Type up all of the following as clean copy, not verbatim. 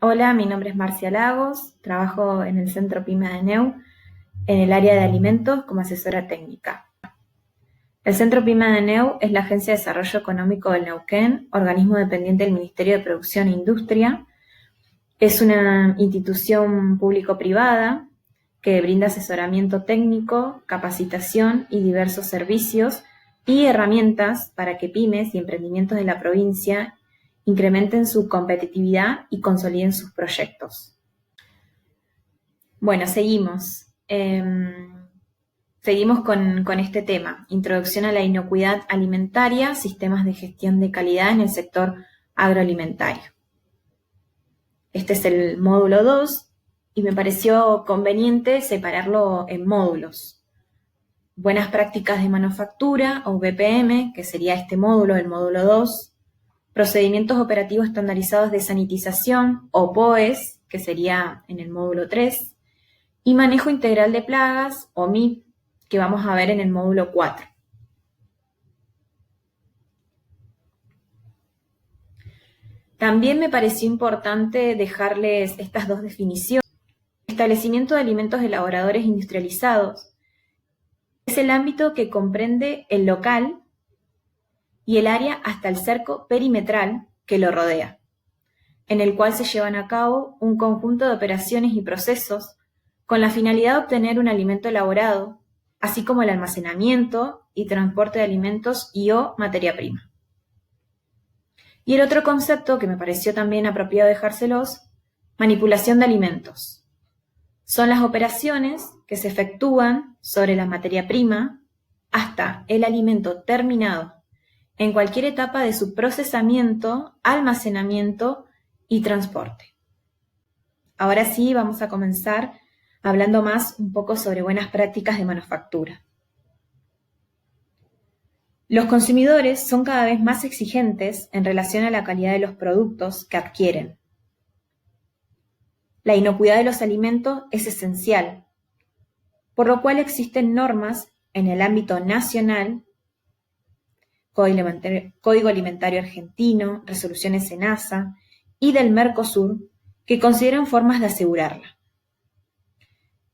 Hola, mi nombre es Marcia Lagos, trabajo en el Centro PYME de Neu, en el área de alimentos como asesora técnica. El Centro PYME de Neu es la Agencia de Desarrollo Económico del Neuquén, organismo dependiente del Ministerio de Producción e Industria. Es una institución público-privada que brinda asesoramiento técnico, capacitación y diversos servicios y herramientas para que pymes y emprendimientos de la provincia incrementen su competitividad y consoliden sus proyectos. Bueno, seguimos. Seguimos con este tema, introducción a la inocuidad alimentaria, sistemas de gestión de calidad en el sector agroalimentario. Este es el módulo 2 y me pareció conveniente separarlo en módulos. Buenas prácticas de manufactura o BPM, que sería este módulo, el módulo 2. Procedimientos operativos estandarizados de sanitización o POES, que sería en el módulo 3. Y manejo integral de plagas o MIP, que vamos a ver en el módulo 4. También me pareció importante dejarles estas dos definiciones. Establecimiento de alimentos elaboradores industrializados es el ámbito que comprende el local y el área hasta el cerco perimetral que lo rodea, en el cual se llevan a cabo un conjunto de operaciones y procesos con la finalidad de obtener un alimento elaborado, así como el almacenamiento y transporte de alimentos y o materia prima. Y el otro concepto que me pareció también apropiado dejárselos, manipulación de alimentos. Son las operaciones que se efectúan sobre la materia prima hasta el alimento terminado, en cualquier etapa de su procesamiento, almacenamiento y transporte. Ahora sí, vamos a comenzar hablando más un poco sobre buenas prácticas de manufactura. Los consumidores son cada vez más exigentes en relación a la calidad de los productos que adquieren. La inocuidad de los alimentos es esencial, por lo cual existen normas en el ámbito nacional, Código Alimentario Argentino, resoluciones SENASA y del Mercosur, que consideran formas de asegurarla.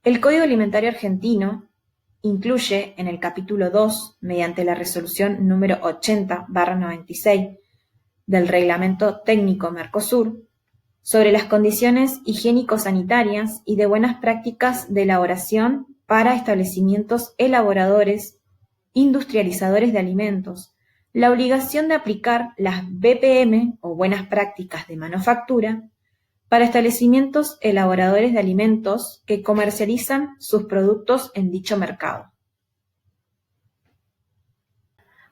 El Código Alimentario Argentino incluye en el capítulo 2, mediante la resolución número 80/96 del Reglamento Técnico Mercosur, sobre las condiciones higiénico-sanitarias y de buenas prácticas de elaboración para establecimientos elaboradores, industrializadores de alimentos, la obligación de aplicar las BPM o buenas prácticas de manufactura para establecimientos elaboradores de alimentos que comercializan sus productos en dicho mercado.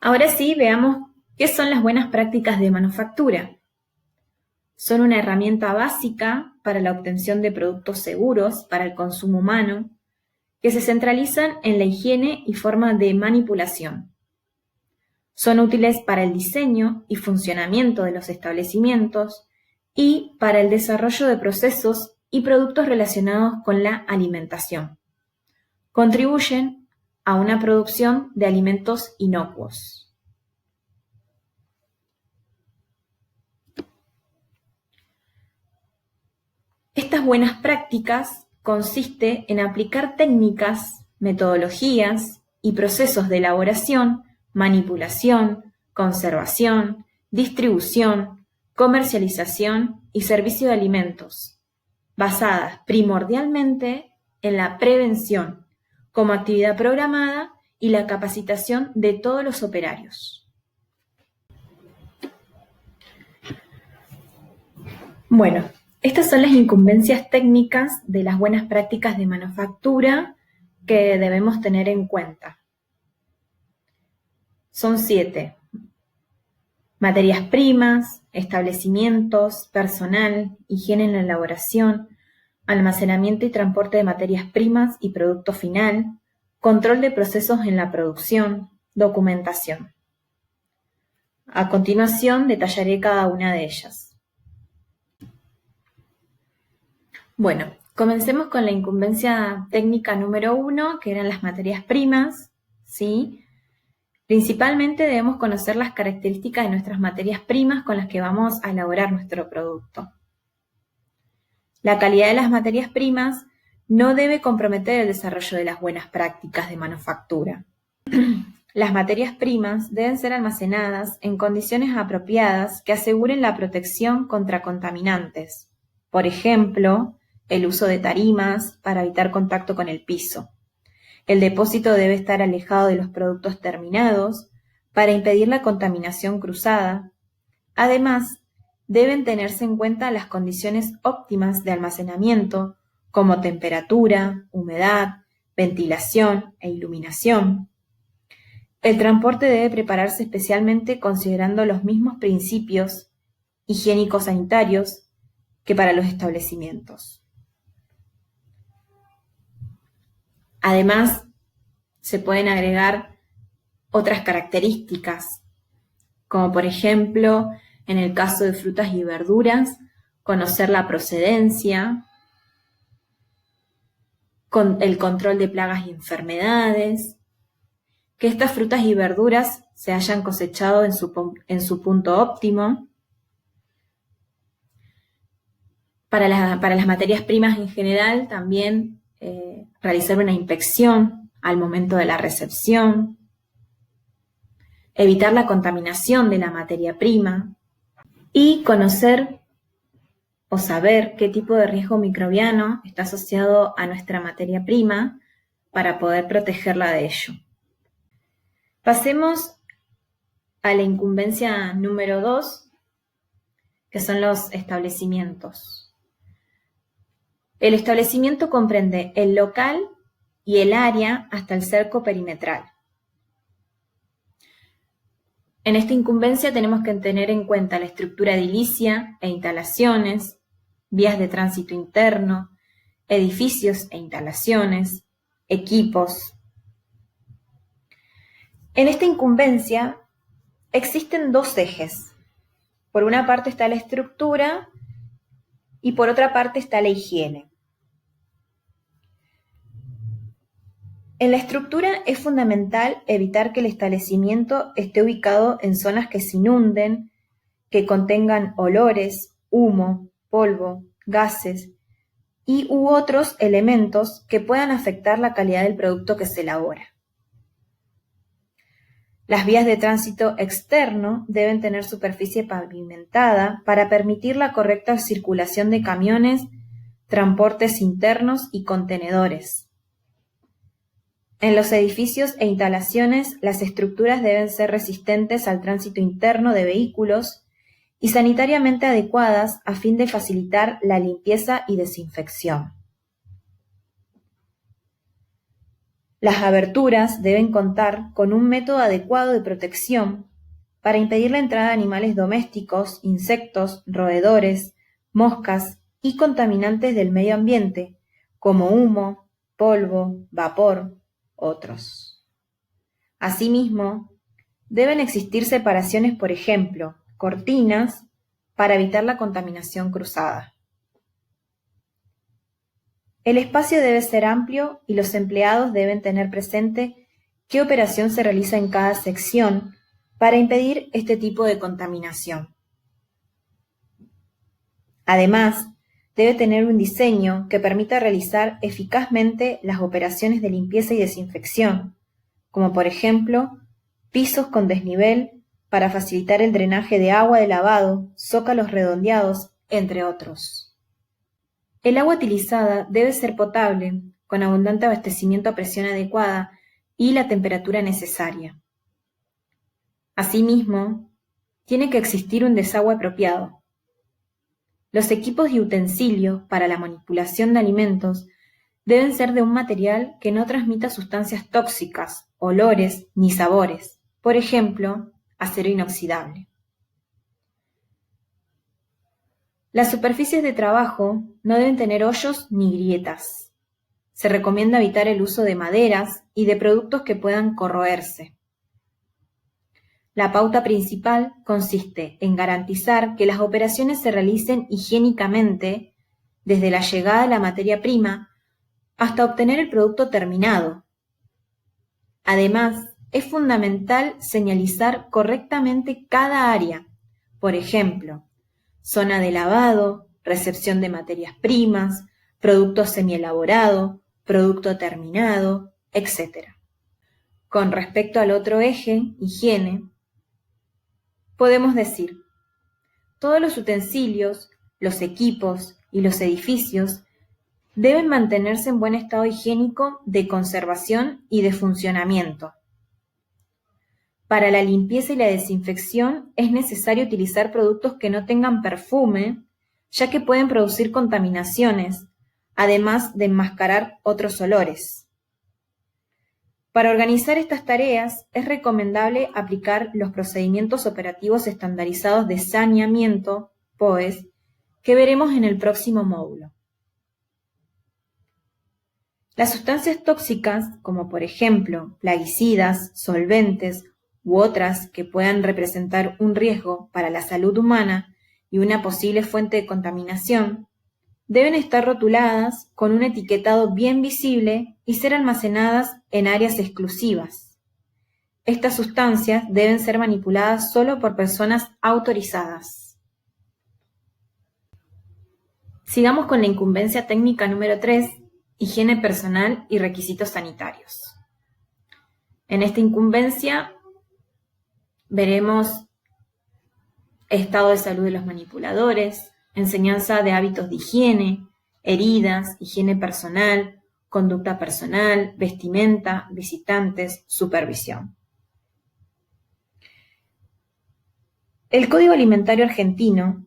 Ahora sí, veamos qué son las buenas prácticas de manufactura. Son una herramienta básica para la obtención de productos seguros para el consumo humano, que se centralizan en la higiene y forma de manipulación. Son útiles para el diseño y funcionamiento de los establecimientos y para el desarrollo de procesos y productos relacionados con la alimentación. Contribuyen a una producción de alimentos inocuos. Estas buenas prácticas consiste en aplicar técnicas, metodologías y procesos de elaboración, manipulación, conservación, distribución, comercialización y servicio de alimentos, basadas primordialmente en la prevención como actividad programada y la capacitación de todos los operarios. Bueno, estas son las incumbencias técnicas de las buenas prácticas de manufactura que debemos tener en cuenta. Son 7. Materias primas, establecimientos, personal, higiene en la elaboración, almacenamiento y transporte de materias primas y producto final, control de procesos en la producción, documentación. A continuación detallaré cada una de ellas. Bueno, comencemos con la incumbencia técnica número 1, que eran las materias primas, ¿sí? Principalmente debemos conocer las características de nuestras materias primas con las que vamos a elaborar nuestro producto. La calidad de las materias primas no debe comprometer el desarrollo de las buenas prácticas de manufactura. Las materias primas deben ser almacenadas en condiciones apropiadas que aseguren la protección contra contaminantes. Por ejemplo, el uso de tarimas para evitar contacto con el piso. El depósito debe estar alejado de los productos terminados para impedir la contaminación cruzada. Además, deben tenerse en cuenta las condiciones óptimas de almacenamiento, como temperatura, humedad, ventilación e iluminación. El transporte debe prepararse especialmente considerando los mismos principios higiénicos sanitarios que para los establecimientos. Además, se pueden agregar otras características, como por ejemplo, en el caso de frutas y verduras, conocer la procedencia, con el control de plagas y enfermedades, que estas frutas y verduras se hayan cosechado en su punto óptimo. Para las materias primas en general, también realizar una inspección al momento de la recepción, evitar la contaminación de la materia prima y conocer o saber qué tipo de riesgo microbiano está asociado a nuestra materia prima para poder protegerla de ello. Pasemos a la incumbencia número 2, que son los establecimientos. El establecimiento comprende el local y el área hasta el cerco perimetral. En esta incumbencia tenemos que tener en cuenta la estructura edilicia e instalaciones, vías de tránsito interno, edificios e instalaciones, equipos. En esta incumbencia existen dos ejes. Por una parte está la estructura y por otra parte está la higiene. En la estructura es fundamental evitar que el establecimiento esté ubicado en zonas que se inunden, que contengan olores, humo, polvo, gases u otros elementos que puedan afectar la calidad del producto que se elabora. Las vías de tránsito externo deben tener superficie pavimentada para permitir la correcta circulación de camiones, transportes internos y contenedores. En los edificios e instalaciones, las estructuras deben ser resistentes al tránsito interno de vehículos y sanitariamente adecuadas a fin de facilitar la limpieza y desinfección. Las aberturas deben contar con un método adecuado de protección para impedir la entrada de animales domésticos, insectos, roedores, moscas y contaminantes del medio ambiente, como humo, polvo, vapor, otros. Asimismo, deben existir separaciones, por ejemplo, cortinas, para evitar la contaminación cruzada. El espacio debe ser amplio y los empleados deben tener presente qué operación se realiza en cada sección para impedir este tipo de contaminación. Además, debe tener un diseño que permita realizar eficazmente las operaciones de limpieza y desinfección, como por ejemplo, pisos con desnivel para facilitar el drenaje de agua de lavado, zócalos redondeados, entre otros. El agua utilizada debe ser potable, con abundante abastecimiento a presión adecuada y la temperatura necesaria. Asimismo, tiene que existir un desagüe apropiado. Los equipos y utensilios para la manipulación de alimentos deben ser de un material que no transmita sustancias tóxicas, olores ni sabores, por ejemplo, acero inoxidable. Las superficies de trabajo no deben tener hoyos ni grietas. Se recomienda evitar el uso de maderas y de productos que puedan corroerse. La pauta principal consiste en garantizar que las operaciones se realicen higiénicamente desde la llegada de la materia prima hasta obtener el producto terminado. Además, es fundamental señalizar correctamente cada área, por ejemplo, zona de lavado, recepción de materias primas, producto semielaborado, producto terminado, etc. Con respecto al otro eje, higiene, podemos decir, todos los utensilios, los equipos y los edificios deben mantenerse en buen estado higiénico de conservación y de funcionamiento. Para la limpieza y la desinfección es necesario utilizar productos que no tengan perfume, ya que pueden producir contaminaciones, además de enmascarar otros olores. Para organizar estas tareas es recomendable aplicar los procedimientos operativos estandarizados de saneamiento, POES, que veremos en el próximo módulo. Las sustancias tóxicas, como por ejemplo plaguicidas, solventes u otras que puedan representar un riesgo para la salud humana y una posible fuente de contaminación, deben estar rotuladas con un etiquetado bien visible y ser almacenadas en áreas exclusivas. Estas sustancias deben ser manipuladas solo por personas autorizadas. Sigamos con la incumbencia técnica número 3, higiene personal y requisitos sanitarios. En esta incumbencia veremos estado de salud de los manipuladores, enseñanza de hábitos de higiene, heridas, higiene personal, conducta personal, vestimenta, visitantes, supervisión. El Código Alimentario Argentino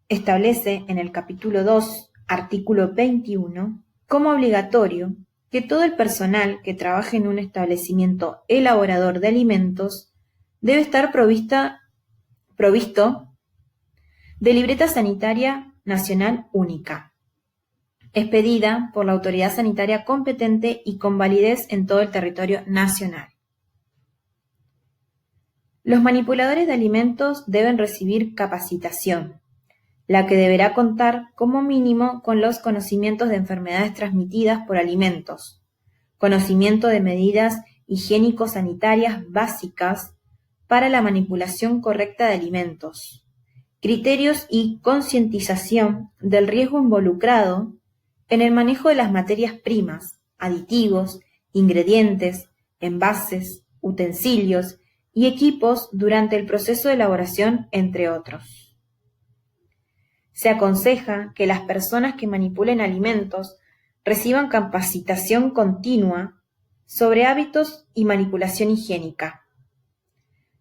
establece en el capítulo 2, artículo 21, como obligatorio que todo el personal que trabaje en un establecimiento elaborador de alimentos debe estar provisto de libreta sanitaria nacional única, expedida por la autoridad sanitaria competente y con validez en todo el territorio nacional. Los manipuladores de alimentos deben recibir capacitación, la que deberá contar como mínimo con los conocimientos de enfermedades transmitidas por alimentos, conocimiento de medidas higiénico-sanitarias básicas para la manipulación correcta de alimentos, criterios y concientización del riesgo involucrado en el manejo de las materias primas, aditivos, ingredientes, envases, utensilios y equipos durante el proceso de elaboración, entre otros. Se aconseja que las personas que manipulen alimentos reciban capacitación continua sobre hábitos y manipulación higiénica.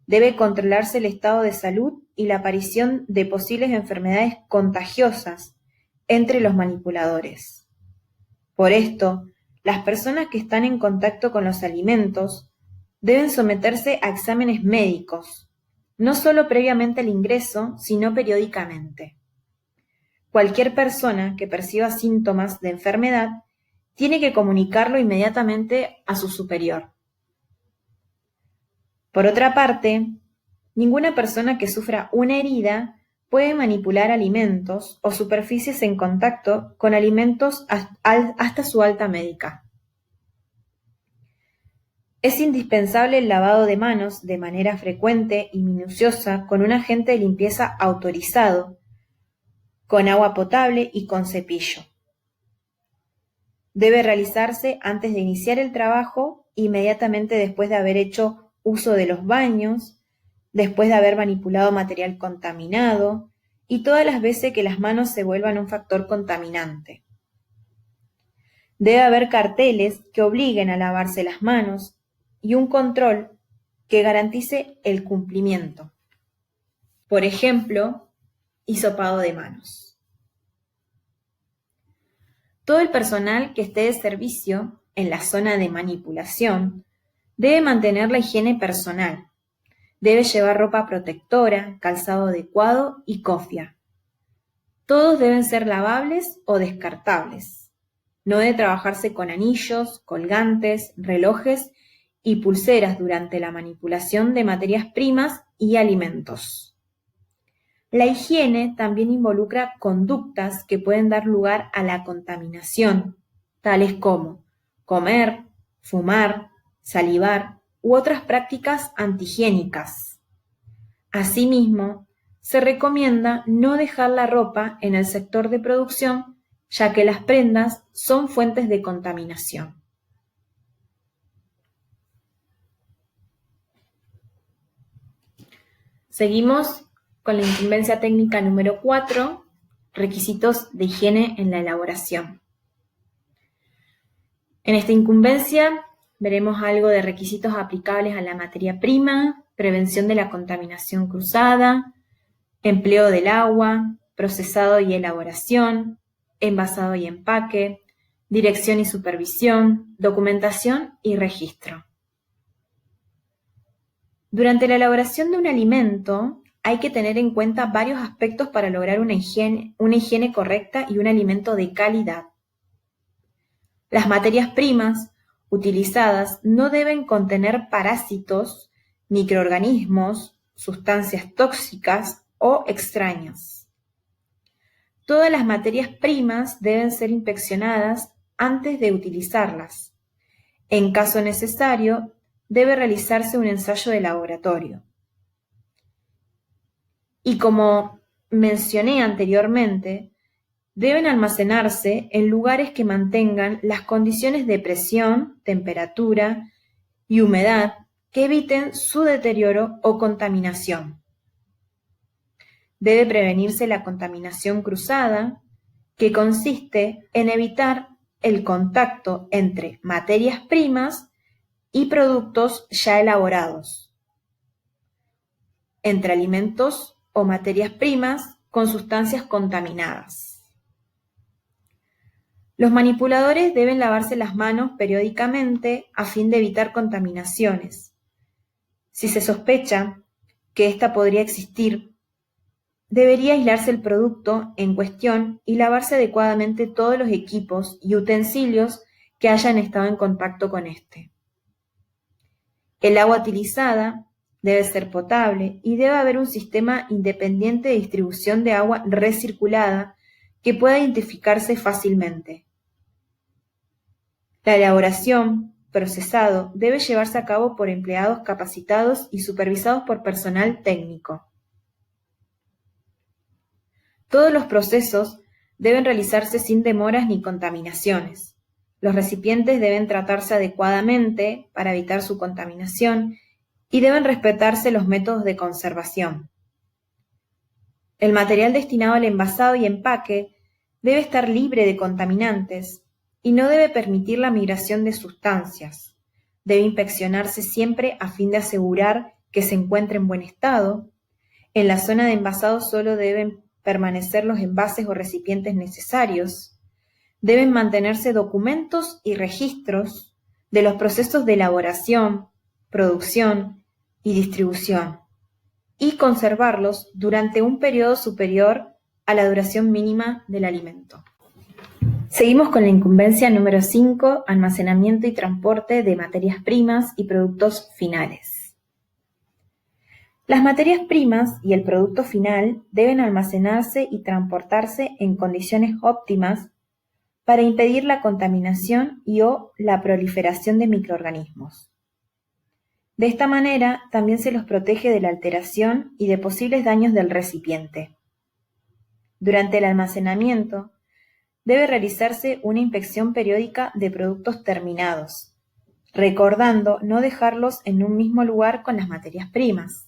Debe controlarse el estado de salud y la aparición de posibles enfermedades contagiosas entre los manipuladores. Por esto, las personas que están en contacto con los alimentos deben someterse a exámenes médicos, no solo previamente al ingreso, sino periódicamente. Cualquier persona que perciba síntomas de enfermedad tiene que comunicarlo inmediatamente a su superior. Por otra parte, ninguna persona que sufra una herida puede manipular alimentos o superficies en contacto con alimentos hasta su alta médica. Es indispensable el lavado de manos de manera frecuente y minuciosa con un agente de limpieza autorizado, con agua potable y con cepillo. Debe realizarse antes de iniciar el trabajo, inmediatamente después de haber hecho uso de los baños, después de haber manipulado material contaminado y todas las veces que las manos se vuelvan un factor contaminante. Debe haber carteles que obliguen a lavarse las manos y un control que garantice el cumplimiento. Por ejemplo, hisopado de manos. Todo el personal que esté de servicio en la zona de manipulación debe mantener la higiene personal. Debe llevar ropa protectora, calzado adecuado y cofia. Todos deben ser lavables o descartables. No debe trabajarse con anillos, colgantes, relojes y pulseras durante la manipulación de materias primas y alimentos. La higiene también involucra conductas que pueden dar lugar a la contaminación, tales como comer, fumar, salivar u otras prácticas antihigiénicas. Asimismo, se recomienda no dejar la ropa en el sector de producción, ya que las prendas son fuentes de contaminación. Seguimos con la incumbencia técnica número 4, requisitos de higiene en la elaboración. En esta incumbencia veremos algo de requisitos aplicables a la materia prima, prevención de la contaminación cruzada, empleo del agua, procesado y elaboración, envasado y empaque, dirección y supervisión, documentación y registro. Durante la elaboración de un alimento hay que tener en cuenta varios aspectos para lograr una higiene correcta y un alimento de calidad. Las materias primas utilizadas no deben contener parásitos, microorganismos, sustancias tóxicas o extrañas. Todas las materias primas deben ser inspeccionadas antes de utilizarlas. En caso necesario, debe realizarse un ensayo de laboratorio. Y como mencioné anteriormente, deben almacenarse en lugares que mantengan las condiciones de presión, temperatura y humedad que eviten su deterioro o contaminación. Debe prevenirse la contaminación cruzada, que consiste en evitar el contacto entre materias primas y productos ya elaborados, entre alimentos o materias primas con sustancias contaminadas. Los manipuladores deben lavarse las manos periódicamente a fin de evitar contaminaciones. Si se sospecha que ésta podría existir, debería aislarse el producto en cuestión y lavarse adecuadamente todos los equipos y utensilios que hayan estado en contacto con este. El agua utilizada debe ser potable y debe haber un sistema independiente de distribución de agua recirculada que pueda identificarse fácilmente. La elaboración, procesado, debe llevarse a cabo por empleados capacitados y supervisados por personal técnico. Todos los procesos deben realizarse sin demoras ni contaminaciones. Los recipientes deben tratarse adecuadamente para evitar su contaminación y deben respetarse los métodos de conservación. El material destinado al envasado y empaque debe estar libre de contaminantes y no debe permitir la migración de sustancias. Debe inspeccionarse siempre a fin de asegurar que se encuentre en buen estado. En la zona de envasado solo deben permanecer los envases o recipientes necesarios. Deben mantenerse documentos y registros de los procesos de elaboración, producción y distribución, y conservarlos durante un periodo superior a la duración mínima del alimento. Seguimos con la incumbencia número 5, almacenamiento y transporte de materias primas y productos finales. Las materias primas y el producto final deben almacenarse y transportarse en condiciones óptimas para impedir la contaminación o la proliferación de microorganismos. De esta manera también se los protege de la alteración y de posibles daños del recipiente. Durante el almacenamiento, debe realizarse una inspección periódica de productos terminados, recordando no dejarlos en un mismo lugar con las materias primas.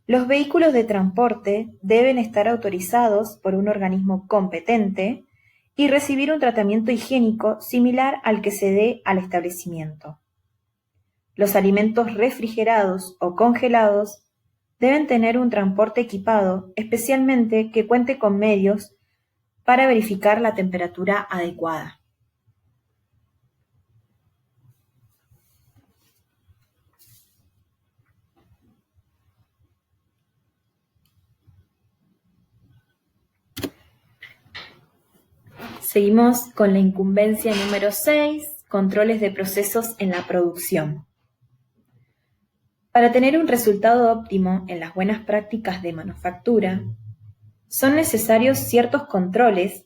Los vehículos de transporte deben estar autorizados por un organismo competente y recibir un tratamiento higiénico similar al que se dé al establecimiento. Los alimentos refrigerados o congelados deben tener un transporte equipado, especialmente que cuente con medios para verificar la temperatura adecuada. Seguimos con la incumbencia número 6, controles de procesos en la producción. Para tener un resultado óptimo en las buenas prácticas de manufactura, son necesarios ciertos controles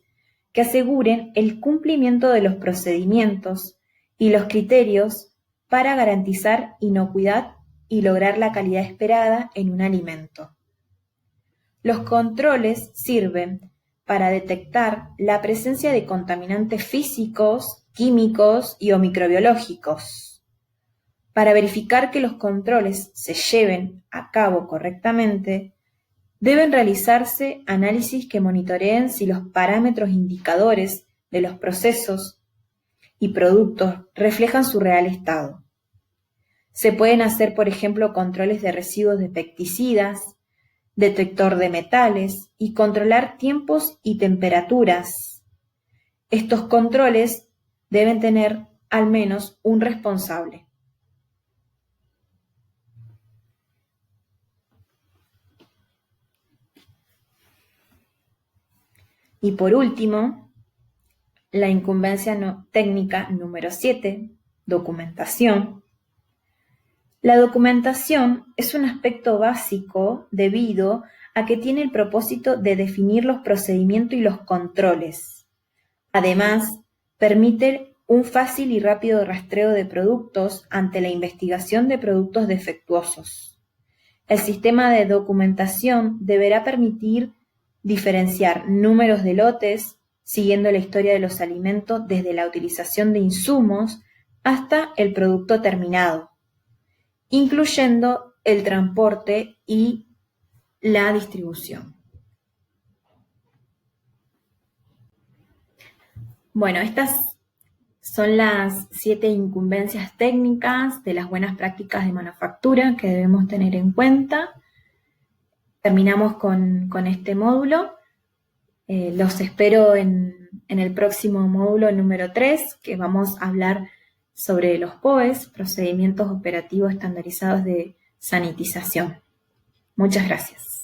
que aseguren el cumplimiento de los procedimientos y los criterios para garantizar inocuidad y lograr la calidad esperada en un alimento. Los controles sirven para detectar la presencia de contaminantes físicos, químicos y o microbiológicos. Para verificar que los controles se lleven a cabo correctamente, deben realizarse análisis que monitoreen si los parámetros indicadores de los procesos y productos reflejan su real estado. Se pueden hacer, por ejemplo, controles de residuos de pesticidas, detector de metales y controlar tiempos y temperaturas. Estos controles deben tener al menos un responsable. Y por último, la incumbencia técnica número 7, documentación. La documentación es un aspecto básico debido a que tiene el propósito de definir los procedimientos y los controles. Además, permite un fácil y rápido rastreo de productos ante la investigación de productos defectuosos. El sistema de documentación deberá permitir diferenciar números de lotes, siguiendo la historia de los alimentos desde la utilización de insumos hasta el producto terminado, incluyendo el transporte y la distribución. Bueno, estas son las 7 incumbencias técnicas de las buenas prácticas de manufactura que debemos tener en cuenta. Terminamos con este módulo. Los espero en el próximo módulo número 3, que vamos a hablar sobre los POEs, procedimientos operativos estandarizados de sanitización. Muchas gracias.